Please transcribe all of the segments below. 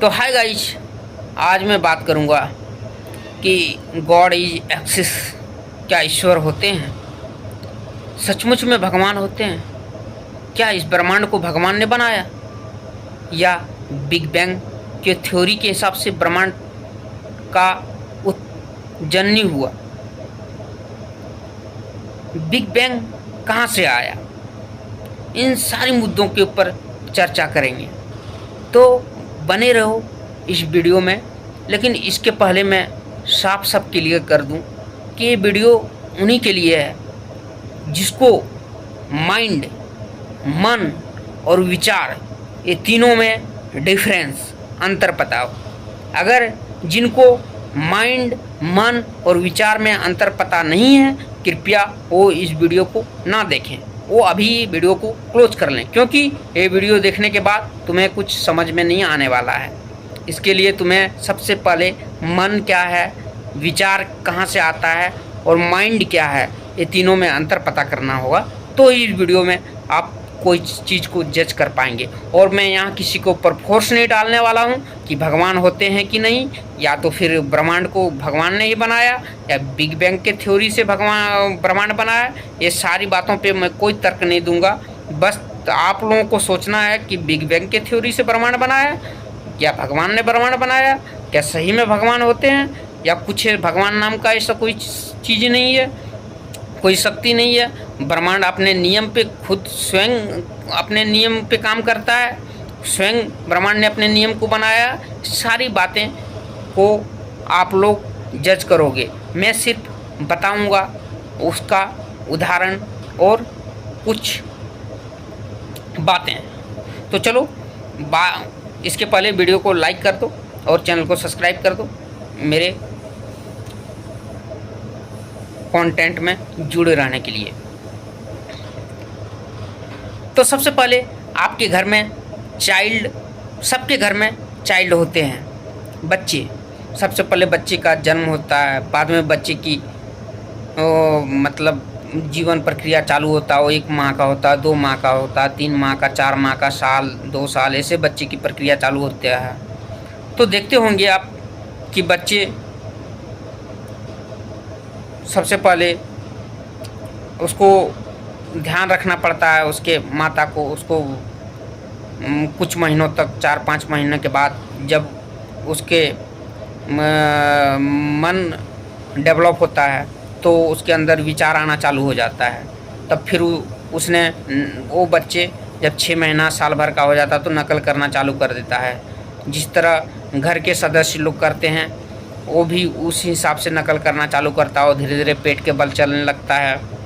तो hi guys, आज मैं बात करूंगा कि गॉड इज एक्सिस, क्या ईश्वर होते हैं? सचमुच में भगवान होते हैं? क्या इस ब्रह्मांड को भगवान ने बनाया, या बिग बैंग के थ्योरी के हिसाब से ब्रह्मांड का जननी हुआ? बिग बैंग कहाँ से आया? इन सारे मुद्दों के ऊपर चर्चा करेंगे, तो बने रहो इस वीडियो में। लेकिन इसके पहले मैं साफ साफ क्लियर कर दूं कि ये वीडियो उन्हीं के लिए है जिसको माइंड, मन और विचार, ये तीनों में डिफरेंस, अंतर पता हो। अगर जिनको माइंड, मन और विचार में अंतर पता नहीं है, कृपया वो इस वीडियो को ना देखें, वो अभी वीडियो को क्लोज कर लें, क्योंकि ये वीडियो देखने के बाद तुम्हें कुछ समझ में नहीं आने वाला है। इसके लिए तुम्हें सबसे पहले मन क्या है, विचार कहाँ से आता है और माइंड क्या है, ये तीनों में अंतर पता करना होगा, तो इस वीडियो में आप कोई चीज़ को जज कर पाएंगे। और मैं यहाँ किसी के ऊपर फोर्स नहीं डालने वाला हूँ कि भगवान होते हैं कि नहीं, या तो फिर ब्रह्मांड को भगवान ने ही बनाया, या बिग बैंग के थ्योरी से भगवान ब्रह्मांड बनाया। ये सारी बातों पे मैं कोई तर्क नहीं दूंगा। बस आप लोगों को सोचना है कि बिग बैंग के थ्योरी से ब्रह्मांड बनाया, या भगवान ने ब्रह्मांड बनाया, क्या सही में भगवान होते हैं, या कुछ भगवान नाम का ऐसा कोई चीज़ नहीं है, कोई शक्ति नहीं है। ब्रह्मांड अपने नियम पे खुद स्वयं अपने नियम पे काम करता है, स्वयं ब्रह्मांड ने अपने नियम को बनाया। सारी बातें को आप लोग जज करोगे, मैं सिर्फ बताऊंगा उसका उदाहरण और कुछ बातें। तो चलो इसके पहले वीडियो को लाइक कर दो और चैनल को सब्सक्राइब कर दो मेरे कंटेंट में जुड़े रहने के लिए। तो सबसे पहले आपके घर में सबके घर में चाइल्ड होते हैं, बच्चे। सबसे पहले बच्चे का जन्म होता है, बाद में बच्चे की मतलब जीवन प्रक्रिया चालू होता है। वो 1 माह का होता है, 2 माह का होता है, 3 माह का, 4 माह का, साल, 2 साल, ऐसे बच्चे की प्रक्रिया चालू होती है। तो देखते होंगे आप कि बच्चे सबसे पहले उसको ध्यान रखना पड़ता है, उसके माता को, उसको कुछ महीनों तक, 4-5 महीने के बाद जब उसके मन डेवलप होता है तो उसके अंदर विचार आना चालू हो जाता है। तब फिर वो बच्चे जब 6 महीना, साल भर का हो जाता है तो नकल करना चालू कर देता है। जिस तरह घर के सदस्य लोग करते हैं, वो भी उस हिसाब से नकल करना चालू करता है और धीरे धीरे पेट के बल चलने लगता है।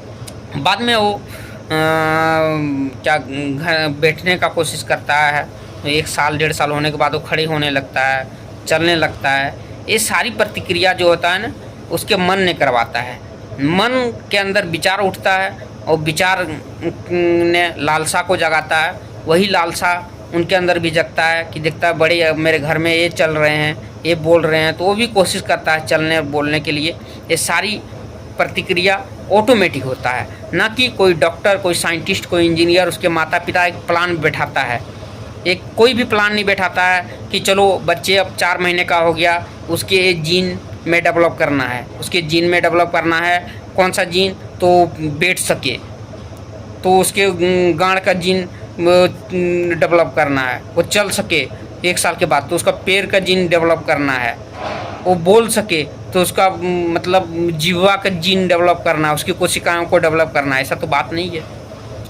बाद में वो घर बैठने का कोशिश करता है, तो 1 साल, 1.5 साल होने के बाद वो खड़े होने लगता है, चलने लगता है। ये सारी प्रतिक्रिया जो होता है ना, उसके मन ने करवाता है। मन के अंदर विचार उठता है और विचार ने लालसा को जगाता है। वही लालसा उनके अंदर भी जगता है कि देखता है बड़े मेरे घर में ये चल रहे हैं, ये बोल रहे हैं, तो वो भी कोशिश करता है चलने और बोलने के लिए। ये सारी प्रतिक्रिया ऑटोमेटिक होता है, ना कि कोई डॉक्टर, कोई साइंटिस्ट, कोई इंजीनियर, उसके माता पिता एक प्लान बैठाता है। एक कोई भी प्लान नहीं बैठाता है कि चलो बच्चे अब 4 महीने का हो गया, उसके जीन में डेवलप करना है, उसके जीन में डेवलप करना है। कौन सा जीन? तो बैठ सके, तो उसके गांड का जीन डेवलप करना है, वो चल सके 1 साल के बाद, तो उसका पैर का जीन डेवलप करना है, वो बोल सके तो उसका मतलब जीवा का जीन डेवलप करना है, उसकी कोशिकाओं को डेवलप करना है। ऐसा तो बात नहीं है।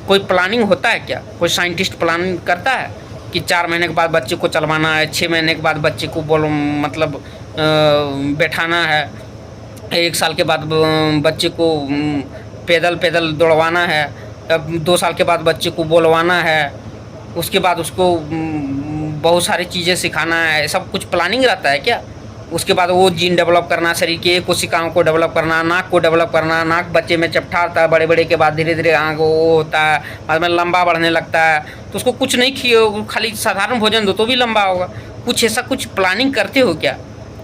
कोई प्लानिंग होता है क्या? कोई साइंटिस्ट प्लानिंग करता है कि 4 महीने के बाद बच्चे को चलवाना है, 6 महीने के बाद बच्चे को मतलब बैठाना है, 1 साल के बाद बच्चे को पैदल पैदल दौड़वाना है, अब 2 साल के बाद बच्चे को बोलवाना है, उसके बाद उसको बहुत सारी चीज़ें सिखाना है। सब कुछ प्लानिंग रहता है क्या? उसके बाद वो जीन डेवलप करना, शरीर के कोशिकाओं को डेवलप करना, नाक को डेवलप करना। नाक बच्चे में चपटा होता है, बड़े बड़े के बाद धीरे धीरे आँख वो होता है, बाद में लंबा बढ़ने लगता है। तो उसको कुछ नहीं खिए, खाली साधारण भोजन दो तो भी लंबा होगा। कुछ ऐसा कुछ प्लानिंग करते हो क्या?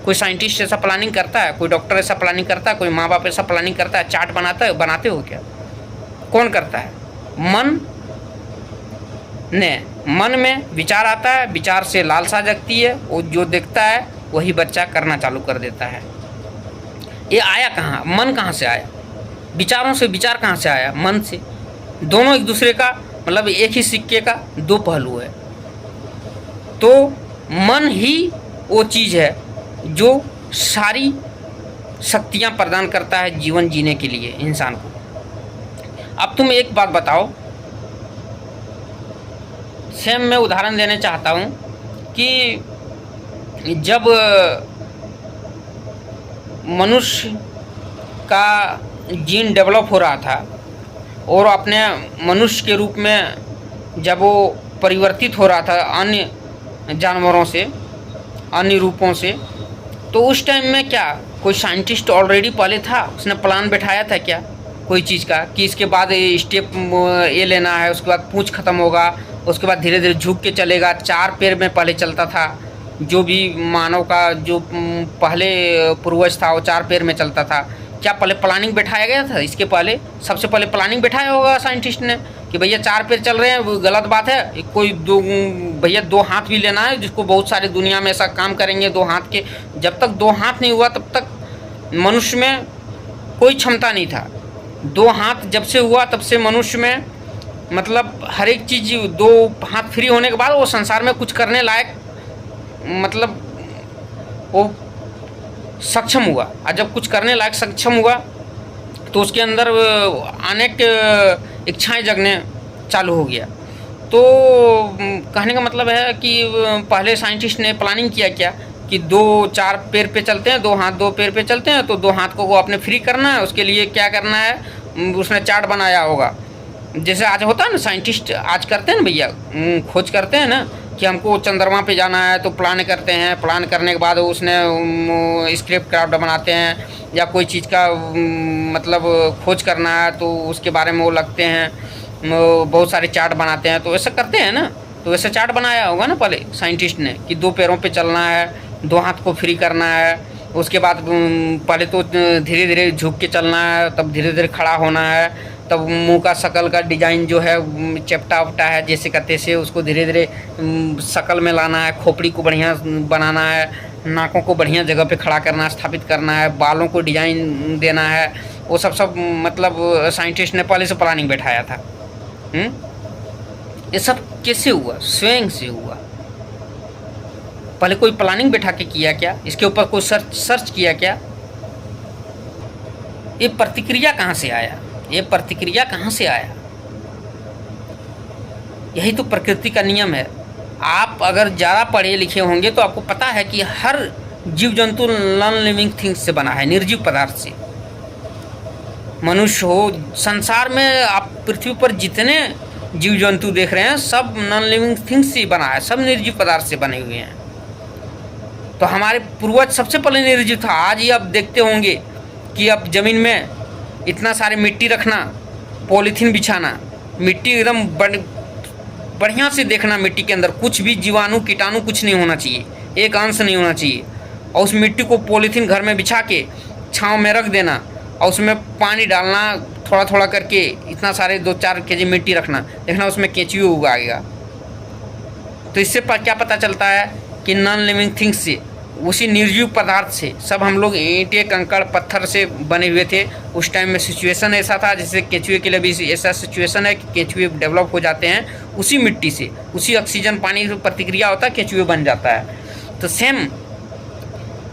कोई साइंटिस्ट ऐसा प्लानिंग करता है? कोई डॉक्टर ऐसा प्लानिंग करता है? कोई माँ बाप ऐसा प्लानिंग करता है? चार्ट बनाते हो क्या? कौन करता है? मन ने मन में विचार आता है, विचार से लालसा जगती है, वो जो देखता है वही बच्चा करना चालू कर देता है। ये आया कहाँ? मन कहाँ से आया? विचारों से विचार कहाँ से आया? मन से। दोनों एक दूसरे का मतलब एक ही सिक्के का दो पहलू है। तो मन ही वो चीज़ है जो सारी शक्तियाँ प्रदान करता है जीवन जीने के लिए इंसान को। अब तुम एक बात बताओ, सेम मैं उदाहरण देने चाहता हूँ कि जब मनुष्य का जीन डेवलप हो रहा था और अपने मनुष्य के रूप में जब वो परिवर्तित हो रहा था अन्य जानवरों से, अन्य रूपों से, तो उस टाइम में क्या कोई साइंटिस्ट ऑलरेडी पहले था? उसने प्लान बैठाया था क्या कोई चीज़ का कि इसके बाद ये स्टेप ये लेना है, उसके बाद पूंछ खत्म होगा, उसके बाद धीरे धीरे झुक के चलेगा। 4 पैर में पहले चलता था, जो भी मानव का जो पहले पूर्वज था वो 4 पैर में चलता था। क्या पहले प्लानिंग बैठाया गया था? इसके पहले सबसे पहले प्लानिंग बैठाया होगा साइंटिस्ट ने कि भैया 4 पैर चल रहे हैं, वो गलत बात है। कोई भैया 2 हाथ भी लेना है, जिसको बहुत सारे दुनिया में ऐसा काम करेंगे 2 हाथ के। जब तक 2 हाथ नहीं हुआ तब तक मनुष्य में कोई क्षमता नहीं था। 2 हाथ जब से हुआ तब से मनुष्य में मतलब हर एक चीज़, 2 हाथ फ्री होने के बाद वो संसार में कुछ करने लायक मतलब वो सक्षम हुआ। और जब कुछ करने लायक सक्षम हुआ तो उसके अंदर अनेक इच्छाएं जगने चालू हो गया। तो कहने का मतलब है कि पहले साइंटिस्ट ने प्लानिंग किया क्या कि 2-4 पैर पे चलते हैं, 2 हाथ 2 पैर पे चलते हैं, तो 2 हाथ को अपने फ्री करना है। उसके लिए क्या करना है, उसने चार्ट बनाया होगा। जैसे आज होता है ना, साइंटिस्ट आज करते हैं ना भैया, खोज करते हैं ना कि हमको चंद्रमा पे जाना है, तो प्लान करते हैं। प्लान करने के बाद उसने स्क्रिप्ट क्राफ्ट बनाते हैं, या कोई चीज़ का मतलब खोज करना है तो उसके बारे में वो लगते हैं, बहुत सारे चार्ट बनाते हैं। तो ऐसा करते हैं ना, तो वैसे चार्ट बनाया होगा ना पहले साइंटिस्ट ने कि 2 पैरों पे चलना है, 2 हाथ को फ्री करना है। उसके बाद पहले तो धीरे धीरे झुक के चलना है, तब धीरे धीरे खड़ा होना है, तब मुंह का शकल का डिजाइन जो है चपटा उपटा है जैसे का तैसे, उसको धीरे धीरे शकल में लाना है। खोपड़ी को बढ़िया बनाना है, नाकों को बढ़िया जगह पे खड़ा करना है, स्थापित करना है, बालों को डिजाइन देना है। वो सब मतलब साइंटिस्ट ने पहले से प्लानिंग बैठाया था। ये सब कैसे हुआ? स्वयं से हुआ। पहले कोई प्लानिंग बैठा के किया क्या? इसके ऊपर कोई सर्च किया क्या? ये प्रतिक्रिया कहाँ से आया? ये प्रतिक्रिया कहाँ से आया? यही तो प्रकृति का नियम है। आप अगर ज़्यादा पढ़े लिखे होंगे तो आपको पता है कि हर जीव जंतु नॉन लिविंग थिंग्स से बना है, निर्जीव पदार्थ से। मनुष्य हो, संसार में आप पृथ्वी पर जितने जीव जंतु देख रहे हैं सब नॉन लिविंग थिंग्स से बना है, सब निर्जीव पदार्थ से बने हुए हैं। तो हमारे पूर्वज सबसे पहले निर्जीव था। आज ही आप देखते होंगे कि अब ज़मीन में इतना सारे मिट्टी रखना, पॉलीथीन बिछाना, मिट्टी एकदम बढ़िया से देखना, मिट्टी के अंदर कुछ भी जीवाणु कीटाणु कुछ नहीं होना चाहिए, एक अंश नहीं होना चाहिए। और उस मिट्टी को पॉलीथीन घर में बिछा के छाँव में रख देना, और उसमें पानी डालना थोड़ा थोड़ा करके, इतना सारे 2-4 केजी मिट्टी रखना, देखना उसमें केंचुए उगाएगा। तो इससे क्या पता चलता है कि नॉन लिविंग थिंग्स से, उसी निर्जीव पदार्थ से सब हम लोग ईंटें कंकड़ पत्थर से बने हुए थे। उस टाइम में सिचुएशन ऐसा था, जैसे केंचुए के लिए भी ऐसा सिचुएशन है कि केंचुए डेवलप हो जाते हैं उसी मिट्टी से, उसी ऑक्सीजन पानी से प्रतिक्रिया होता है, केंचुए बन जाता है। तो सेम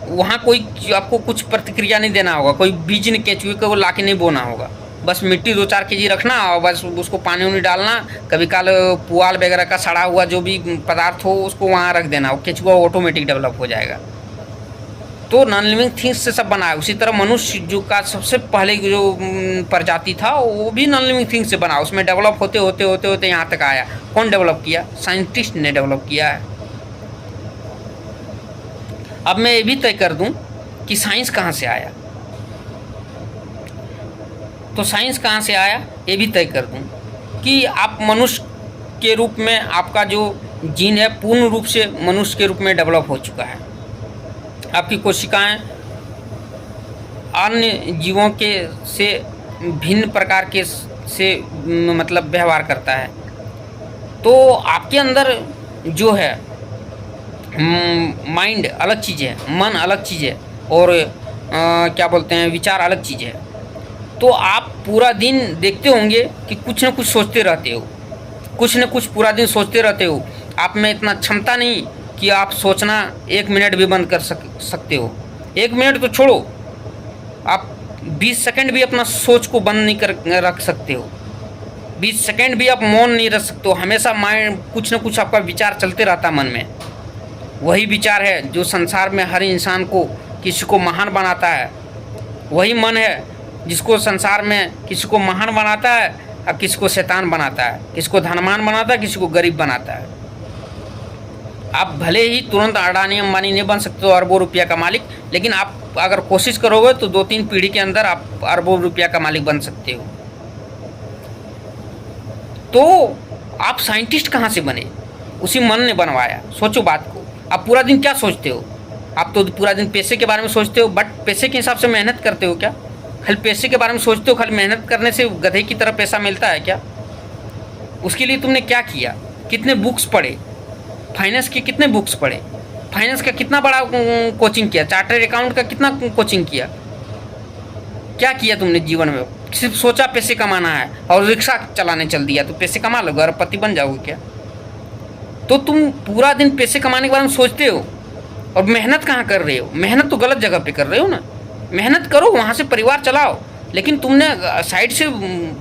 वहाँ कोई आपको कुछ प्रतिक्रिया नहीं देना होगा, कोई बीज ने केंचुए को ला के नहीं बोना होगा, बस मिट्टी 2-4 केजी रखना और बस उसको पानी उनी डालना, कभी काल पुआल वगैरह का सड़ा हुआ जो भी पदार्थ हो उसको वहाँ रख देना, वो केंचुआ ऑटोमेटिक डेवलप हो जाएगा। तो नॉन लिविंग थिंग्स से सब बना है। उसी तरह मनुष्य जो का सबसे पहले जो प्रजाति था वो भी नॉन लिविंग थिंग्स से बना, उसमें डेवलप होते होते होते होते यहाँ तक आया। कौन डेवलप किया? साइंटिस्ट ने डेवलप किया है। अब मैं ये भी तय कर दूं कि साइंस कहाँ से आया। तो साइंस कहाँ से आया ये भी तय कर दूं कि आप मनुष्य के रूप में आपका जो जीन है पूर्ण रूप से मनुष्य के रूप में डेवलप हो चुका है। आपकी कोशिकाएं अन्य जीवों के से भिन्न प्रकार के से मतलब व्यवहार करता है। तो आपके अंदर जो है माइंड अलग चीज़ है, मन अलग चीज़ है, और क्या बोलते हैं, विचार अलग चीज़ है। तो आप पूरा दिन देखते होंगे कि कुछ न कुछ सोचते रहते हो, कुछ न कुछ पूरा दिन सोचते रहते हो। आप में इतना क्षमता नहीं कि आप सोचना 1 मिनट भी बंद कर सकते हो। 1 मिनट तो छोड़ो, आप 20 सेकंड भी अपना सोच को बंद नहीं कर रख सकते हो। 20 सेकंड भी आप मौन नहीं रख सकते हो। हमेशा माइंड कुछ न कुछ आपका विचार चलते रहता मन में। वही विचार है जो संसार में हर इंसान को, किसी को महान बनाता है। वही मन है जिसको संसार में किसी को महान बनाता है और किसी को शैतान बनाता है, किसी को धनवान बनाता है, किसी को गरीब बनाता है। आप भले ही तुरंत अडानी अंबानी नहीं बन सकते हो, अरबों रुपया का मालिक, लेकिन आप अगर कोशिश करोगे तो 2-3 पीढ़ी के अंदर आप अरबों रुपया का मालिक बन सकते हो। तो आप साइंटिस्ट कहाँ से बने? उसी मन ने बनवाया। सोचो बात को। आप पूरा दिन क्या सोचते हो? आप तो पूरा दिन पैसे के बारे में सोचते हो, बट पैसे के हिसाब से मेहनत करते हो क्या? खाली पैसे के बारे में सोचते हो, खाली मेहनत करने से गधे की तरह पैसा मिलता है क्या? उसके लिए तुमने क्या किया? कितने बुक्स पढ़े? फाइनेंस के कितने बुक्स पढ़े? फाइनेंस का कितना बड़ा कोचिंग किया? चार्टर्ड अकाउंट का कितना कोचिंग किया? क्या किया तुमने जीवन में? सिर्फ सोचा पैसे कमाना है और रिक्शा चलाने चल दिया तो पैसे कमा लोगे, अरबपति बन जाओगे क्या? तो तुम पूरा दिन पैसे कमाने के बारे में सोचते हो और मेहनत कहाँ कर रहे हो? मेहनत तो गलत जगह पे कर रहे हो ना। मेहनत करो, वहाँ से परिवार चलाओ, लेकिन तुमने साइड से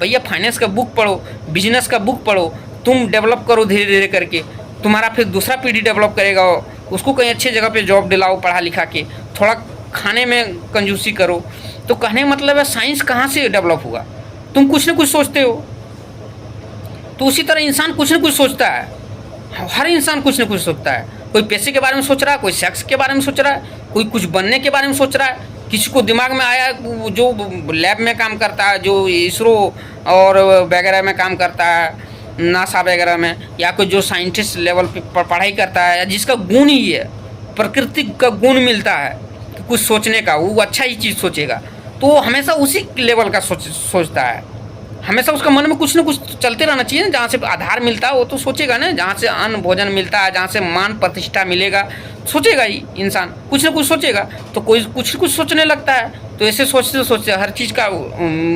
भैया फाइनेंस का बुक पढ़ो, बिजनेस का बुक पढ़ो, तुम डेवलप करो धीरे धीरे करके। तुम्हारा फिर दूसरा पीढ़ी डेवलप करेगा, उसको कहीं अच्छी जगह पे जॉब दिलाओ पढ़ा लिखा के। थोड़ा खाने में कंजूसी करो। तो कहने का मतलब है साइंस कहाँ से डेवलप हुआ? तुम कुछ न कुछ सोचते हो। तो उसी तरह इंसान कुछ न कुछ सोचता है। हर इंसान कुछ न कुछ सोचता है। कोई पैसे के बारे में सोच रहा है, कोई सेक्स के बारे में सोच रहा है, कोई कुछ बनने के बारे में सोच रहा है। किसी को दिमाग में आया जो लैब में काम करता है, जो इसरो और वगैरह में काम करता है, नासा वगैरह में, या कोई जो साइंटिस्ट लेवल पे पढ़ाई करता है, या जिसका गुण ही है, प्रकृति का गुण मिलता है कि कुछ सोचने का, वो अच्छा ही चीज़ सोचेगा। तो हमेशा उसी लेवल का सोचता है। हमेशा उसका मन में कुछ न कुछ चलते रहना चाहिए ना। जहाँ से आधार मिलता है वो तो सोचेगा ना। जहाँ से अन्न भोजन मिलता है, जहाँ से मान प्रतिष्ठा मिलेगा, सोचेगा ही इंसान, कुछ न कुछ सोचेगा। तो कोई कुछ न कुछ सोचने लगता है। तो ऐसे सोचते सोचते हर चीज़ का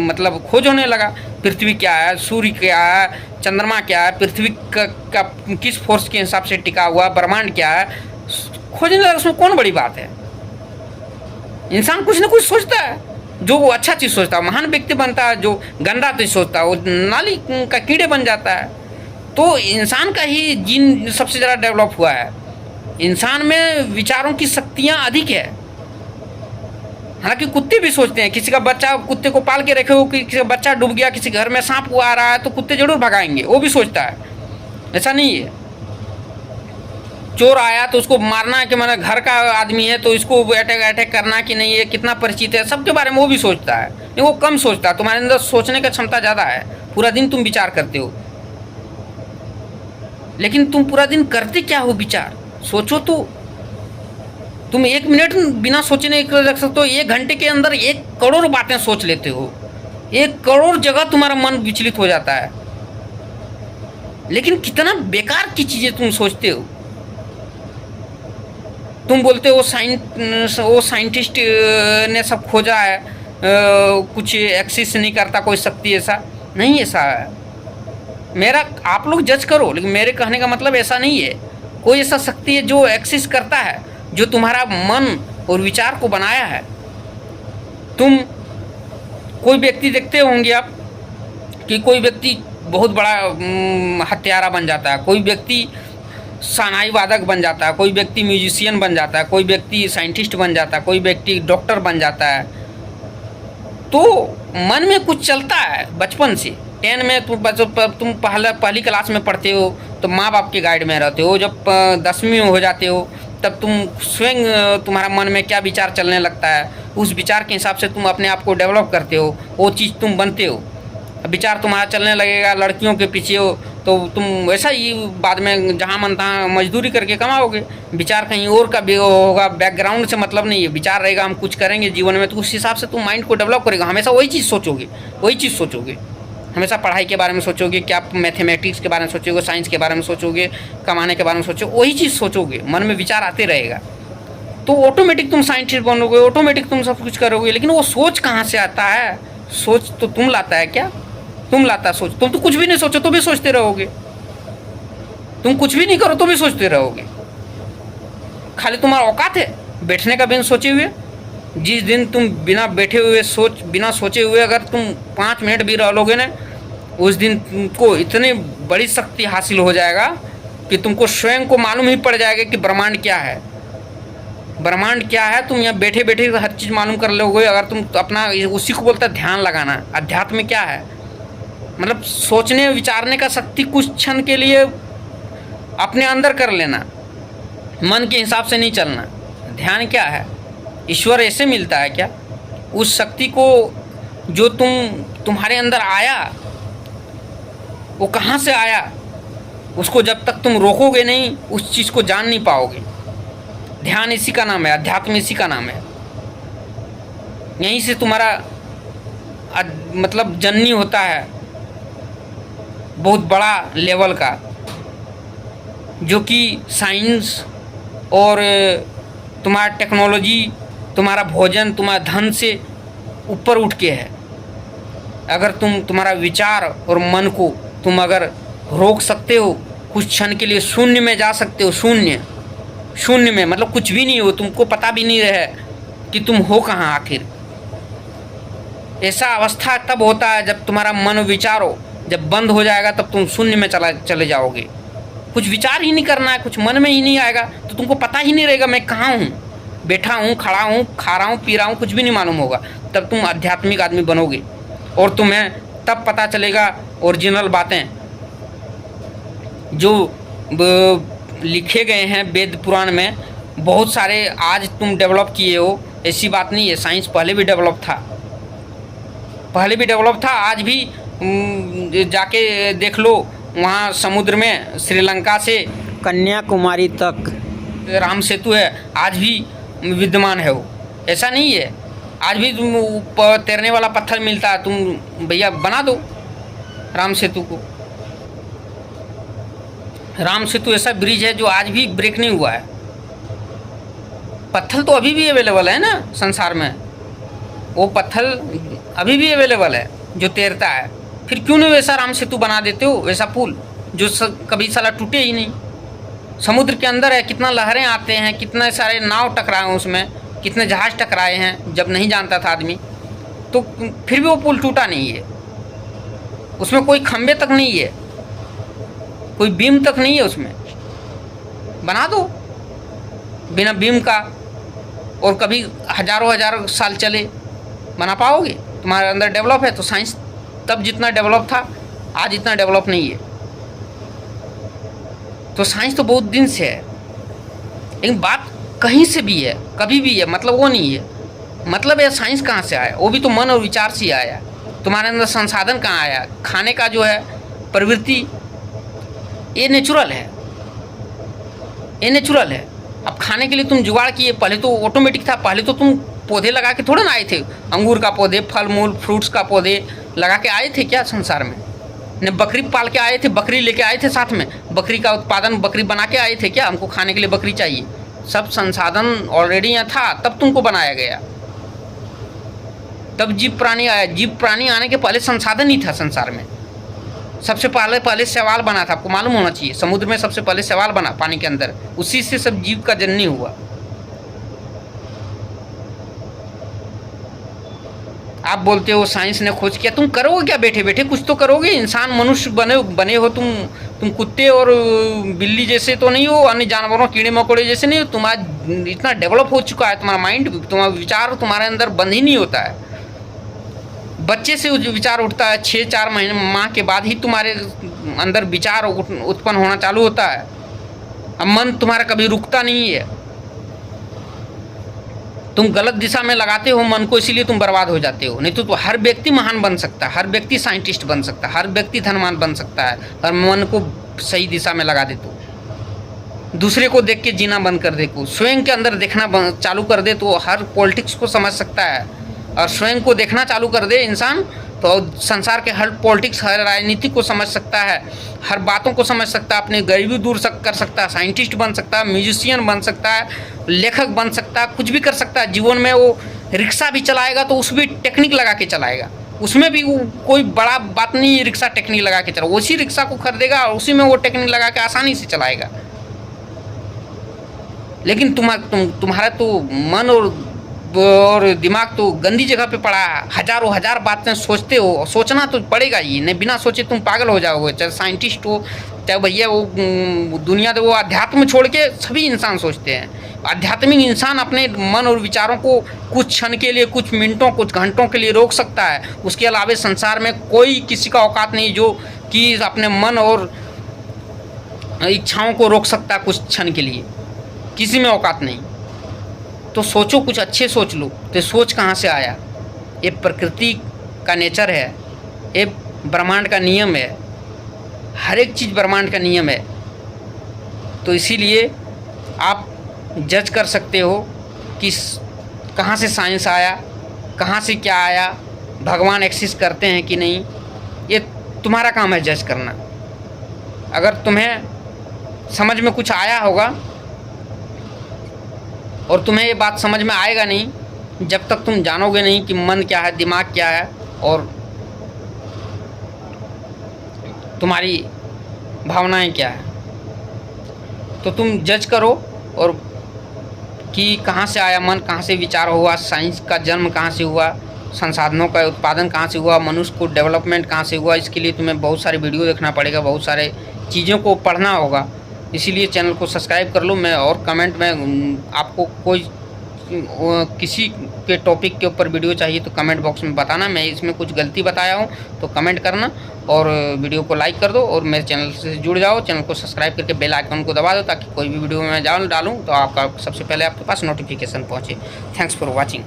मतलब खोज होने लगा। पृथ्वी क्या है, सूर्य क्या है, चंद्रमा क्या है, पृथ्वी का किस फोर्स के हिसाब से टिका हुआ, ब्रह्मांड क्या है, खोजने लगा। उसमें कौन बड़ी बात है? इंसान कुछ न कुछ सोचता है। जो वो अच्छा चीज़ सोचता है महान व्यक्ति बनता है, जो गंदा चीज़ सोचता है वो नाली का कीड़े बन जाता है। तो इंसान का ही जीन सबसे ज़्यादा डेवलप हुआ है। इंसान में विचारों की शक्तियाँ अधिक है। हालांकि कुत्ते भी सोचते हैं। किसी का बच्चा, कुत्ते को पाल के रखे हो, किसी का बच्चा डूब गया, किसी घर में सांप आ रहा है तो कुत्ते जरूर भगाएंगे, वो भी सोचता है। ऐसा नहीं है। चोर आया तो उसको मारना है कि मेरा घर का आदमी है तो इसको अटैक करना कि नहीं है, कितना परिचित है, सबके बारे में वो भी सोचता है। नहीं, वो कम सोचता है। तुम्हारे अंदर सोचने का क्षमता ज़्यादा है। पूरा दिन तुम विचार करते हो, लेकिन तुम पूरा दिन करते क्या हो? विचार सोचो तो। तुम 1 मिनट बिना सोचे नहीं रख सकते हो। 1 घंटे के अंदर 1 करोड़ बातें सोच लेते हो। 1 करोड़ जगह तुम्हारा मन विचलित हो जाता है। लेकिन कितना बेकार की चीज़ें तुम सोचते हो। तुम बोलते हो वो साइंटिस्ट ने सब खोजा है, कुछ एक्सिस्ट नहीं करता कोई शक्ति। ऐसा नहीं, ऐसा है। मेरा आप लोग जज करो, लेकिन मेरे कहने का मतलब ऐसा नहीं है। कोई ऐसा शक्ति है जो एक्सिस्ट करता है, जो तुम्हारा मन और विचार को बनाया है। तुम कोई व्यक्ति देखते होंगे आप कि कोई व्यक्ति बहुत बड़ा हत्यारा बन जाता है, कोई व्यक्ति शहनाई वादक बन जाता है, कोई व्यक्ति म्यूजिशियन बन जाता है, कोई व्यक्ति साइंटिस्ट बन जाता है, कोई व्यक्ति डॉक्टर बन जाता है। तो मन में कुछ चलता है बचपन से। 10 में तुम पहली क्लास में पढ़ते हो तो माँ बाप के गाइड में रहते हो। जब 10वीं में हो जाते हो तब तुम स्वयं, तुम्हारा मन में क्या विचार चलने लगता है, उस विचार के हिसाब से तुम अपने आप को डेवलप करते हो, वो चीज़ तुम बनते हो। विचार तुम्हारा चलने लगेगा लड़कियों के पीछे हो तो तुम वैसा ही बाद में जहाँ मन तहाँ मजदूरी करके कमाओगे। विचार कहीं और का भी होगा, बैकग्राउंड से मतलब नहीं है। विचार रहेगा हम कुछ करेंगे जीवन में, तो उस हिसाब से तुम माइंड को डेवलप करेगा। हमेशा वही चीज़ सोचोगे, वही चीज़ सोचोगे। हमेशा पढ़ाई के बारे में सोचोगे, क्या आप मैथमेटिक्स के बारे में सोचोगे, साइंस के बारे में सोचोगे, कमाने के बारे में सोचोगे, वही चीज़ सोचोगे, मन में विचार आते रहेगा, तो ऑटोमेटिक तुम साइंटिस्ट बनोगे, ऑटोमेटिक तुम सब कुछ करोगे। लेकिन वो सोच कहाँ से आता है? सोच तो तुम लाता है क्या? तुम लाता है सोच? तुम तो कुछ भी नहीं सोचो तो भी सोचते रहोगे, तुम कुछ भी नहीं करो तो भी सोचते रहोगे। खाली तुम्हारा औकात है बैठने का बिना सोचे हुए। जिस दिन तुम बिना बैठे हुए बिना सोचे हुए अगर तुम 5 मिनट भी रह लोगे ना, उस दिन तुमको इतनी बड़ी शक्ति हासिल हो जाएगा कि तुमको स्वयं को मालूम ही पड़ जाएगा कि ब्रह्मांड क्या है, ब्रह्मांड क्या है। तुम यहाँ बैठे बैठे हर चीज़ मालूम कर लोगे अगर तुम अपना, उसी को बोलता है ध्यान लगाना। अध्यात्म क्या है? मतलब सोचने विचारने का शक्ति कुछ क्षण के लिए अपने अंदर कर लेना, मन के हिसाब से नहीं चलना। ध्यान क्या है? ईश्वर ऐसे मिलता है क्या? उस शक्ति को जो तुम्हारे अंदर आया, वो कहाँ से आया? उसको जब तक तुम रोकोगे नहीं उस चीज़ को जान नहीं पाओगे। ध्यान इसी का नाम है, अध्यात्म इसी का नाम है। यहीं से तुम्हारा मतलब जननी होता है बहुत बड़ा लेवल का, जो कि साइंस और तुम्हारा टेक्नोलॉजी, तुम्हारा भोजन, तुम्हारा धन से ऊपर उठ के है। अगर तुम्हारा विचार और मन को तुम अगर रोक सकते हो, कुछ क्षण के लिए शून्य में जा सकते हो, शून्य में मतलब कुछ भी नहीं हो, तुमको पता भी नहीं रहे कि तुम हो कहाँ आखिर। ऐसा अवस्था तब होता है जब तुम्हारा मन विचार हो, जब बंद हो जाएगा तब तुम शून्य में चले जाओगे। कुछ विचार ही नहीं करना है, कुछ मन में ही नहीं आएगा तो तुमको पता ही नहीं रहेगा मैं कहाँ हूँ, बैठा हूँ, खड़ा हूँ, खा रहा हूँ, पी रहा हूँ, कुछ भी नहीं मालूम होगा। तब तुम आध्यात्मिक आदमी बनोगे और तुम्हें तब पता चलेगा ओरिजिनल बातें जो लिखे गए हैं वेद पुराण में। बहुत सारे आज तुम डेवलप किए हो, ऐसी बात नहीं है। साइंस पहले भी डेवलप था, आज भी जाके देख लो वहाँ समुद्र में, श्रीलंका से कन्याकुमारी तक राम सेतु है, आज भी विद्यमान है वो। ऐसा नहीं है, आज भी तुम तैरने वाला पत्थर मिलता है, तुम भैया बना दो राम सेतु को। राम सेतु ऐसा ब्रिज है जो आज भी ब्रेक नहीं हुआ है। पत्थर तो अभी भी अवेलेबल है ना संसार में, वो पत्थर अभी भी अवेलेबल है जो तैरता है। फिर क्यों नहीं वैसा राम सेतु बना देते हो, वैसा पुल जो कभी साला टूटे ही नहीं। समुद्र के अंदर है, कितना लहरें आते हैं, कितने सारे नाव टकराए हैं उसमें, कितने जहाज टकराए हैं जब नहीं जानता था आदमी, तो फिर भी वो पुल टूटा नहीं है। उसमें कोई खंबे तक नहीं है, कोई बीम तक नहीं है उसमें। बना दो बिना बीम का और कभी हजारों साल चले, बना पाओगे? तुम्हारे अंदर डेवलप है तो। साइंस तब जितना डेवलप था आज इतना डेवलप नहीं है। तो साइंस तो बहुत दिन से है, लेकिन बात कहीं से भी है, कभी भी है, मतलब वो नहीं है। मतलब ये साइंस कहाँ से आया? वो भी तो मन और विचार से आया। तुम्हारे अंदर संसाधन कहाँ आया? खाने का जो है प्रवृत्ति, ये नेचुरल है, ये नेचुरल है। अब खाने के लिए तुम जुगाड़ किए, पहले तो ऑटोमेटिक था। पहले तो तुम पौधे लगा के थोड़ा ना आए थे, अंगूर का पौधे, फल मूल फ्रूट्स का पौधे लगा के आए थे क्या संसार में? ने बकरी पाल के आए थे, बकरी लेके आए थे साथ में, बकरी का उत्पादन, बकरी बना के आए थे क्या? हमको खाने के लिए बकरी चाहिए। सब संसाधन ऑलरेडी यहाँ था, तब तुमको बनाया गया, तब जीव प्राणी आया। जीव प्राणी आने के पहले संसाधन ही था संसार में। सबसे पहले शैवाल बना था, आपको मालूम होना चाहिए। समुद्र में सबसे पहले शैवाल बना पानी के अंदर, उसी से सब जीव का जननी हुआ। आप बोलते हो साइंस ने खोज किया, तुम करोगे क्या बैठे बैठे? कुछ तो करोगे। इंसान मनुष्य बने हो तुम कुत्ते और बिल्ली जैसे तो नहीं हो, अन्य जानवरों कीड़े मकोड़े जैसे नहीं हो। तुम आज इतना डेवलप हो चुका है, तुम्हारा माइंड, तुम्हारा विचार तुम्हारे अंदर बंद ही नहीं होता है। बच्चे से विचार उठता है, 6-4 महीने माह के बाद ही तुम्हारे अंदर विचार उत्पन्न होना चालू होता है। अब मन तुम्हारा कभी रुकता नहीं है। तुम गलत दिशा में लगाते हो मन को, इसीलिए तुम बर्बाद हो जाते हो। नहीं तो हर व्यक्ति महान बन सकता है, हर व्यक्ति साइंटिस्ट बन सकता है, हर व्यक्ति धनवान बन सकता है, और मन को सही दिशा में लगा दे तो। दूसरे को देख के जीना बंद कर दे, को स्वयं के अंदर देखना चालू कर दे तो हर पॉलिटिक्स को समझ सकता है। और स्वयं को देखना चालू कर दे इंसान तो संसार के हर पॉलिटिक्स, हर राजनीति को समझ सकता है, हर बातों को समझ सकता है, अपनी गरीबी दूर कर सकता है, साइंटिस्ट बन सकता है, म्यूजिशियन बन सकता है, लेखक बन सकता है, कुछ भी कर सकता है जीवन में। वो रिक्शा भी चलाएगा तो उसमें भी टेक्निक लगा के चलाएगा, उसमें भी वो कोई बड़ा बात नहीं, रिक्शा टेक्निक लगा के चला, उसी रिक्शा को खरीदेगा और उसी में वो टेक्निक लगा के आसानी से चलाएगा। लेकिन तुम्हारा तो मन और दिमाग तो गंदी जगह पे पड़ा है, हजारों हजार बातें सोचते हो, सोचना तो पड़ेगा ही, नहीं बिना सोचे तुम पागल हो जाओगे। चाहे साइंटिस्ट हो, चाहे भैया वो दुनिया वो अध्यात्म छोड़ के सभी इंसान सोचते हैं। आध्यात्मिक इंसान अपने मन और विचारों को कुछ क्षण के लिए, कुछ मिनटों, कुछ घंटों के लिए रोक सकता है, उसके अलावा संसार में कोई किसी का औकात नहीं जो कि अपने मन और इच्छाओं को रोक सकता है कुछ क्षण के लिए, किसी में औकात नहीं। तो सोचो, कुछ अच्छे सोच लो। तो सोच कहाँ से आया? ये प्रकृति का नेचर है, ये ब्रह्मांड का नियम है, हर एक चीज़ ब्रह्मांड का नियम है। तो इसीलिए आप जज कर सकते हो कि कहाँ से साइंस आया, कहाँ से क्या आया, भगवान एक्सिस्ट करते हैं कि नहीं, ये तुम्हारा काम है जज करना। अगर तुम्हें समझ में कुछ आया होगा, और तुम्हें ये बात समझ में आएगा नहीं जब तक तुम जानोगे नहीं कि मन क्या है, दिमाग क्या है और तुम्हारी भावनाएं क्या है। तो तुम जज करो और कि कहाँ से आया मन, कहाँ से विचार हुआ, साइंस का जन्म कहाँ से हुआ, संसाधनों का उत्पादन कहाँ से हुआ, मनुष्य को डेवलपमेंट कहाँ से हुआ। इसके लिए तुम्हें बहुत सारे वीडियो देखना पड़ेगा, बहुत सारे चीज़ों को पढ़ना होगा। इसीलिए चैनल को सब्सक्राइब कर लो। मैं और कमेंट में आपको कोई किसी के टॉपिक के ऊपर वीडियो चाहिए तो कमेंट बॉक्स में बताना। मैं इसमें कुछ गलती बताया हूँ तो कमेंट करना, और वीडियो को लाइक कर दो और मेरे चैनल से जुड़ जाओ। चैनल को सब्सक्राइब करके बेल आइकन को दबा दो ताकि कोई भी वीडियो मैं डालूँ तो आपका सबसे पहले आपके पास नोटिफिकेशन पहुँचे। Thanks for watching.